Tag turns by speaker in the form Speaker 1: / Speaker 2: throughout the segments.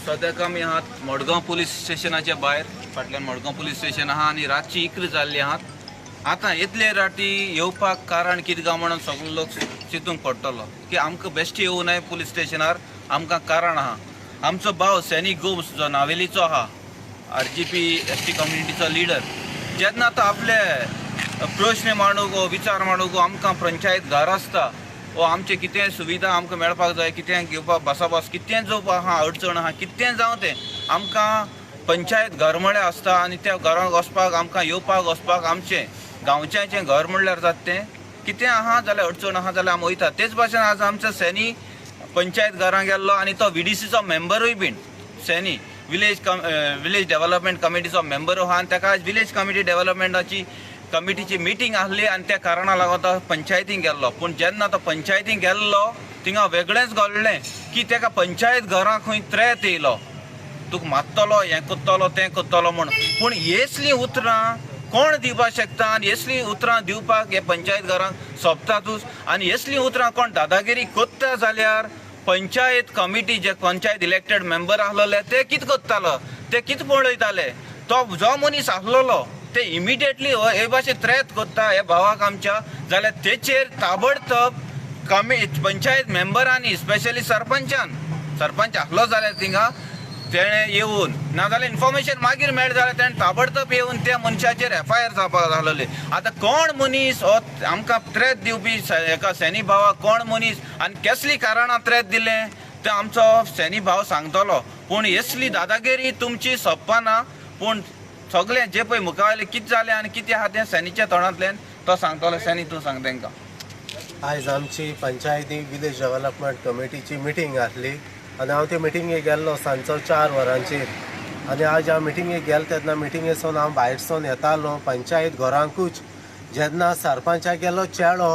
Speaker 1: सद्याक आमी आहात मडगांव पुलीस स्टेशनाच्या भायर फाटल्यान मडगांव पुलीस स्टेशन आहा आनी रातची इकरी जाल्ली आहात। आतां इतले राती येवपाक कारण कितें काय म्हणून सगळे लोक चिंतूंक पडटलो की आमकां बेश्टी येवं न्हय पुलीस स्टेशनार, आमकां कारण आहा। आमचो भाव सैनिक गोम्स जो नावेलीचो आहा, RGP ST कम्युनिटीचो लिडर, जेन्ना तो आपले प्रश्न मांडूंक विचार मांडूंक आमकां पंचायत घर आसता वो आमचे कितें सुविधा आमकां मेळपाक जाय, कितें घेवपाक बसाबस कितें जावपाक आहा, अडचण आहा, कितें जावं तें आमकां पंचायत घर म्हळ्यार आसता आनी त्या घराक वचपाक आमकां येवपाक वचपाक आमचें गांवच्याचें घर म्हणल्यार जाता तें कितें आहा जाल्यार अडचण आहा जाल्यार आमी वयता। तेच भाशेन आज आमचो सैनी पंचायत घरां गेल्लो आनी तो VDCचो मेंबरूय बीन सैनी विलेज डेव्हलपमेंट कमिटीचो मेंबर आहा आनी ताका आज विलेज कमिटी डेव्हलपमेंटाची कमिटीची मिटींग आसली आनी त्या कारणाक लागून तो पंचायतीक गेल्लो। पूण जेन्ना तो पंचायतीक गेल्लो थिंगा वेगळेंच घडलें की ताका पंचायत घरां खंय त्रेत येयलो, तुका मारतलो, हें करतलो, तें करतलो म्हूण। पूण येसलीं उतरां कोण दिवपाक शकता आनी येसलीं उतरां दिवपाक हे पंचायत घरांक सोबतातूच आनी येसलीं उतरां कोण दादागिरी कोत्ता जाल्यार पंचायत कमिटी जे पंचायत इलेक्टेड मेंबर आसलेले ते कितें करतालो, ते कितें पळयताले, तो जो मनीस आसलेलो ते इमिडिएटली हे भाशेन त्रेत करता हे भावाक आमच्या, जाल्यार तेचेर ताबडतोब पंचायत मेंबरांनी स्पेशली सरपंच आसलो जाल्यार थिंगा तेणें येवन नाजाल्यार इन्फॉर्मेशन मागीर मेळ्ळें जाल्यार तेणें ताबडतोब येवन त्या मनशाचेर FIR जावपाक जालोली। आतां कोण मनीस हो आमकां त्रेत दिवपी एका सैनी भावाक कोण मनीस आनी कसली कारणां त्रेत दिलें तें आमचो सैनी भाव सांगतलो। पूण येसली दादागिरी तुमची सोंपना, पूण सगळें जे पळय मुखावेलें कितें जालें आनी कितें आहा तें सैनीच्या तोंडांतल्यान तो सांगतलो। सैनी तूं सांग तांकां।
Speaker 2: आयज आमची पंचायती विलेज डेव्हलपमेंट कमिटीची मिटींग आसली आनी हांव ते मिटिंगेक गेल्लो सांजचो 4 वरांचेर आनी आज हांव मिटिंगेक गेलो तेन्ना मिटिंगेसून हांव भायरसून येतालो पंचायत घरांकूच जेन्ना सरपंचाक गेलो चेडो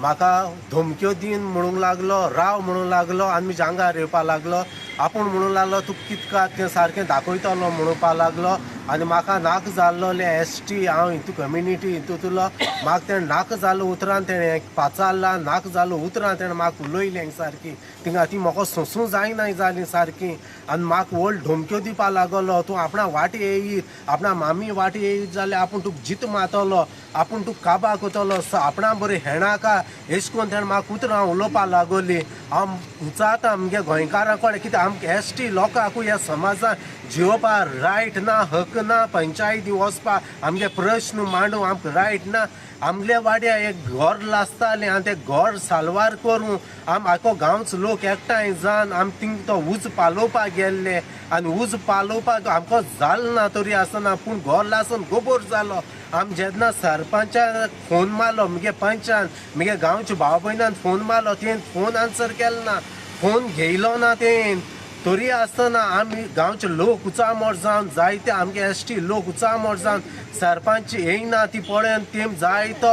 Speaker 2: म्हाका धमक्यो दिन म्हणूंक लागलो, राव म्हणूंक लागलो आनी जांगार येवपाक लागलो, आपूण म्हणूंक लागलो तूं कितका तें सारकें दाखयतलो म्हणपाक लागलो आनी म्हाका नाका जाल्लोले ST हांव हितू कम्युनिटी हितूंतलो म्हाका तेणें नाका जाल्लो उतरान तेणें पाचारला, नाका जाल्लो उतरान तेणें म्हाका उलयलें सारकी थिंगा ती म्हाका सोंसूं जायना जाली सारकी आनी म्हाका व्हड धमक्यो दिवपाक लागलो, तूं आपणा वाटी येयीत, आपणा मामी वाटी येयीत जाल्यार आपूण तुका जीत मारतलो, आपूण तुका काबार करतलो, आपणा बरें हेणाका अशें करून तेणें म्हाका उतरां उलोवपाक लागली। हांव विचारता आमगे गोंयकारां कडेन कितें आमकां ST लोकांकूय ह्या समाजान जिवपाक रायट ना, हक ना, पंचायती वचपाक आमगे प्रश्न मांडूंक आमकां रायट ना। आमगे वाड्या एक घर लासतालें आनी तें घर साल्वार करूं आखो गांवचो लोक एकठांय जावन आमी थिंग तो उज पालोवपाक गेल्ले आनी उज पालोवपाक आमकां जालें ना तरी आसतना पूण घर लासून गोबोर जालो। आमी जेन्ना सरपंचाक फोन मारलो, म्हगे पंचान म्हगे गांवच्या भाव भयणान फोन मारलो, तेणें फोन आन्सर केलो ना, फोन घेयलो ना तेणें तरी आसतना आमी गांवचे लोक उचामोट जावन जायते आमगे ST लोक उचामोट जावन सरपंच येयना ती पळोवन तेम जायतो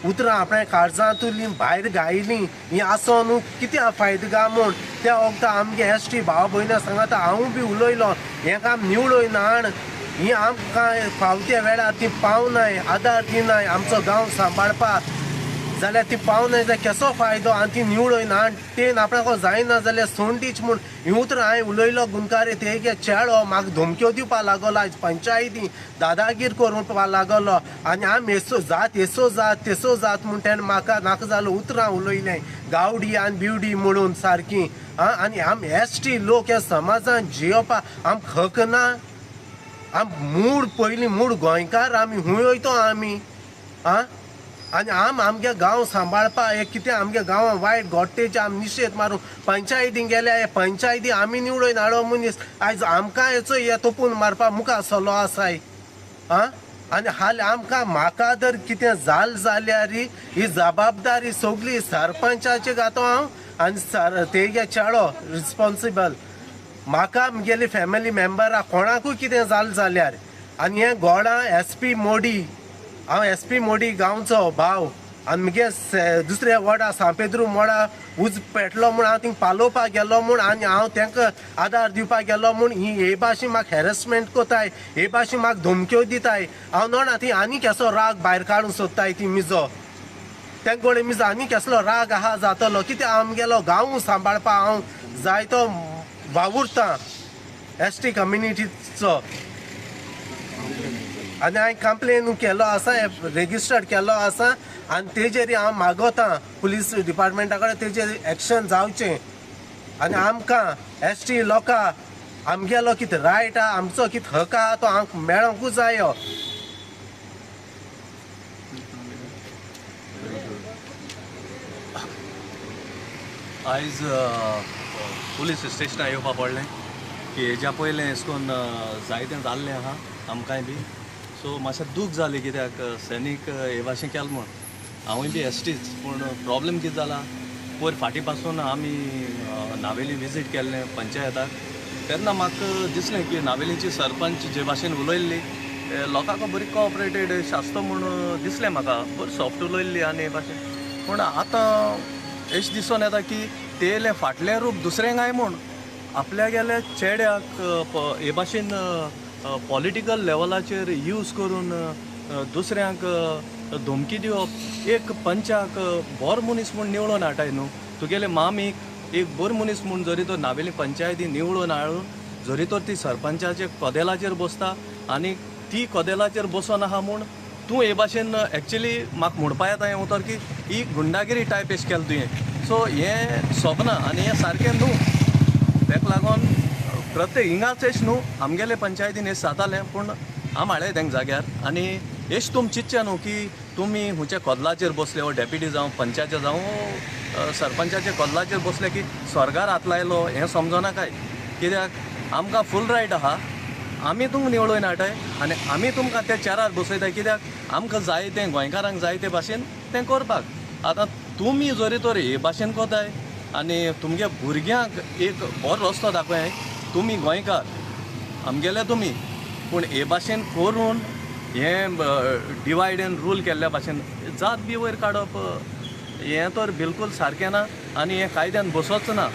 Speaker 2: उतरां आपणे काळजांतली भायर घायलीं ही आसो न्हू कितें फायदो गा म्हूण त्या वखदां आमगे ST भाव भयणां सांगाता हांव बी उलयलो हें काम निवळोय नाण ही आमकां फावत्या वेळार ती पावनाय, आदार दिनाय आमचो गांव सांबाळपाक जाल्यार ती पावनाय जाल्यार केसो फायदो आनी ती निवळोय ना तेन आपणाको जायना जाल्यार सोंडीच म्हूण ही उतरां हांवें उलयलो गुणकारे ते चेडो म्हाका धमक्यो दिवपाक लागलो आयज पंचायती दादागीर करपाक लागलो आनी आमी एसो जात तेसो जात म्हूण तेणें म्हाका नाका जालो उतरां उलयलें गावडी आनी बिवडी म्हणून सारकी आनी आमी ST लोक ह्या समाजान जियोवपाक आमकां हक ना। आमी मूड पयलीं मूड गोंयकार आमी खूंय वयतो आमी आनी आमगे गांव सांबाळपाक हे कितें आमगे गांवां वायट घडटेचे आमी निशेध मारूं पंचायतीक गेले हे पंचायती आमी निवडून हाडो मनीस आयज आमकां हेचो हे तोपून मारपाक मुखार सरलो आसाय आनी हाल आमकां म्हाका जर कितें जाल्यार ही जबाबदारी सगळी सरपंचाची घातो हांव आनी तेगे चेडो रिस्पॉन्सिबल म्हाका म्हगेली फॅमिली मेंबरां कोणाकूय कितें जाल्यार आनी हें गोडा SP मोडी हांव SP मोडी गांवचो भाव आनी म्हगे दुसऱ्या वॉर्डा सांपेद्रू मोडा उज पेटलो म्हूण हांव थिंग पालोवपाक गेलो म्हूण आनी हांव तांकां आदार दिवपाक गेलो म्हूण ही हे भाशेन म्हाका हॅरेसमेंट कोताय, हे भाशेन म्हाका धमक्यो दिताय। हांव नोडा ती आनी केसो राग भायर काडूंक सोदताय ती मिजो तांकां कोण मिस आनी कसलो राग आहा जातलो कित्याक आमगेलो गांव सांबाळपा हांव जायतो वावुरतां ST कम्युनिटीचो आनी हांवें कंप्लेन केलो आसा रेजिस्टर्ड केलो आसा आनी तेजेर हांव मागोतां पुलीस डिपार्टमेंटा कडेन तेजेर एक्शन जावचें आनी आमकां ST लोकां आमगेलो कितें रायट आहा आमचो कितें हक आहा तो हांव मेळोंकूच जायो.
Speaker 3: आयज पुलीस स्टेशनार येवपा पडलें की हेज्या पयलें अशें करून जायतें जाल्लें आहा आमकांय बी सो मातशें दूख जालें कित्याक सैनीक हे भाशेन केलें म्हूण हांवूय बी STच पूण प्रॉब्लेम कितें जाला पयर फाटीं पासून आमी नावेली विजीट केल्लें पंचायताक तेन्ना म्हाका दिसलें की नावेलीची सरपंच जे भाशेन उलयल्ली लोकांक बरी कोऑपरेटेड आसता म्हूण दिसलें म्हाका बरी सॉफ्ट उलयल्ली आनी हे भाशेन पूण आतां अशें दिसून येता की तेलें फाटलें रूप दुसऱ्यांक म्हूण आपल्या गेल्या चेड्याक हे भाशेन पॉलिटिकल लेवलाचेर यूज करून दुसऱ्यांक धमकी दिवप एक पंचाक बरो मनीस म्हूण निवळून हाडटाय न्हू तुगेले मामीक एक बरो मनीस म्हूण जरी तो नावेली पंचायती निवळून हाडून जरी तर ती सरपंचाच्या कदेलाचेर बसता आनी ती कदेलाचेर बसून आहा म्हूण तूं हे भाशेन एक्चुली म्हाका म्हणपा येता हें उतर की ही गुंडागिरी टायप एशें केलें तुवें सो हें सोबना आनी हें सारकें न्हू तेका लागून प्रत्येक हिंगाच एश न्हू आमगेले पंचायतीन हें जातालें पूण हांव हाडलें तेंक जाग्यार आनी एश तुम चिंतचें न्हू की तुमी हुंचे कदलाचेर बसले वो डेप्युटी जावं पंचाचे जावं सरपंचाचे कदलाचेर बसले की स्वर्गार हात लायलो हें समजना काय कित्याक आमकां फूल रायट आहा आमी तुमकां निवळून हाडटाय आनी आमी तुमकां त्या चेरार बसयताय कित्याक आमकां जाय तें गोंयकारांक जाय ते भाशेन तें करपाक आतां तुमी जरी तर हे भाशेन कोताय आनी तुमगे भुरग्यांक एक बरो रस्तो दाखय तुमी गोंयकार आमगेले तुमी पूण हे भाशेन करून हें डिवायड एंड रूल केल्ल्या भाशेन जात बी वयर काडप हें तर बिलकूल सारकें ना आनी हें कायद्यान बसोच ना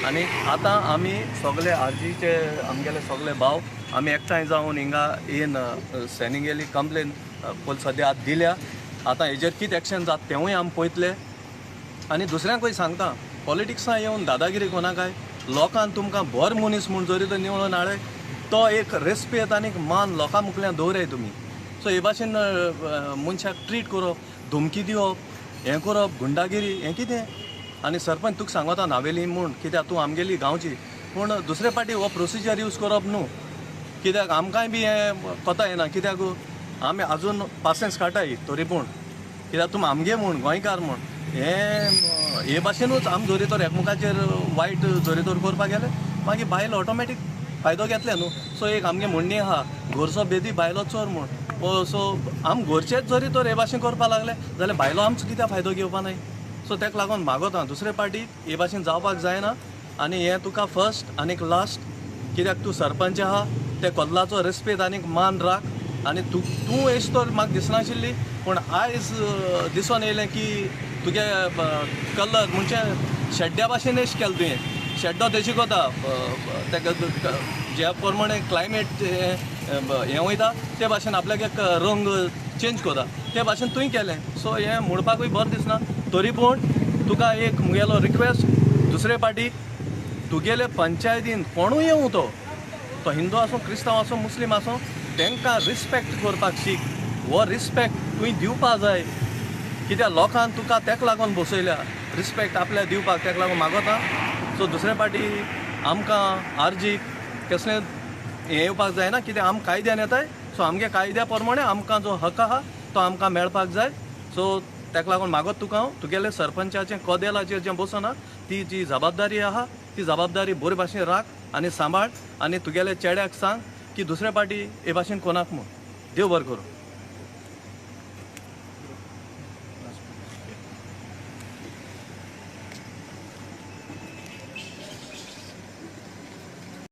Speaker 3: आनी आतां आमी सगळे आरजीचे आमगेले सगळे भाव आमी एकठांय जावन हिंगा येन सैनिक कंप्लेन पयलीं सद्या आतां दिल्या आतां हेजेर कितें एक्शन जाता तेंवूय आमी पळयतले आनी दुसऱ्यांकूय सांगता पॉलिटिक्सां येवन दादागिरी कोनाकाय लोकांन तुमकां बरो मनीस म्हूण जरी तर निवळून हाडय तो एक रेस्पेद आनी मान लोकां मुखल्यान दवराय तुमी सो हे भाशेन मनशाक ट्रीट करप धमकी दिवप हें करप गुंडागिरी हें कितें आनी सरपंच तुका सांगता नावेली म्हूण कित्याक तूं आमगेली गांवची पूण दुसरे फाटी हो प्रोसिजर यूज करप न्हू कित्याक आमकांय बी हें कोता येना कित्याक आमी आजून पासेंस काडटाय तरी पूण कित्याक तुमी आमगे म्हूण गोंयकार म्हूण हे भाशेनूच आमी जरी तर एकमुखाचेर वायट जरी तर करपाक गेले मागीर बायल ऑटोमॅटीक फायदो घेतले न्हू सो एक आमगे म्हणणी आहा घरचो बेदी बायलो चोर म्हूण सो आमी घरचेच जरी तर हे भाशेन करपाक लागले जाल्यार बायलो आमचो कित्याक फायदो घेवपा नाय सो तेका लागून मागोता दुसरे पार्टी हे भाशेन जावपाक जायना आनी हें तुका फर्स्ट आनीक लास्ट कित्याक तूं सरपंच आहा त्या कदलाचो रेस्पेद आनीक मान राख आनी तूं एश तर म्हाका दिसनाशिल्ली पूण आयज दिसून येयलें की तुगे कलर म्हणजे शेड्ड्या भाशेन एश केलें तुवें शेड्डो तेजी कोता तेका ज्या प्रमाणे क्लायमेट हें वयता ते भाशेन आपल्याक एक रंग चेंज कोता ते भाशेन तुवें केलें सो हें म्हणपाकूय बरें दिसना तरी पूण तुका एक मुगेलो रिक्वेस्ट दुसरे पार्टीक तुगेले पंचायतीन कोणूय येवं तो हिंदू आसूं क्रिस्तांव आसूं मुस्लीम आसूं तांकां रिस्पेक्ट करपाक शीक हो रिस्पेक्ट तुवें दिवपा जाय कित्याक लोकांन तुका तेका लागून बसयल्या रिस्पेक्ट आपल्याक दिवपाक तेका लागून मागोता सो दुसरे पार्टी आमकां आरजीक कसलें हें येवपाक जायना कित्याक आमी कायद्यान येताय सो आमगे कायद्या प्रमाणे आमकां जो हक आहा तो आमकां मेळपाक जाय सो तेका लागून मागोत तुका हांव तुगेले सरपंचाचें कदेलाचेर जें बसना ती जी जबाबदारी आहा ती जबाबदारी बरे भाशेन राख आनी सांबाळ आनी तुगेले चेड्याक सांग की दुसरे पार्टी हे भाशेन कोणाक म्हूण देव बरें करूं.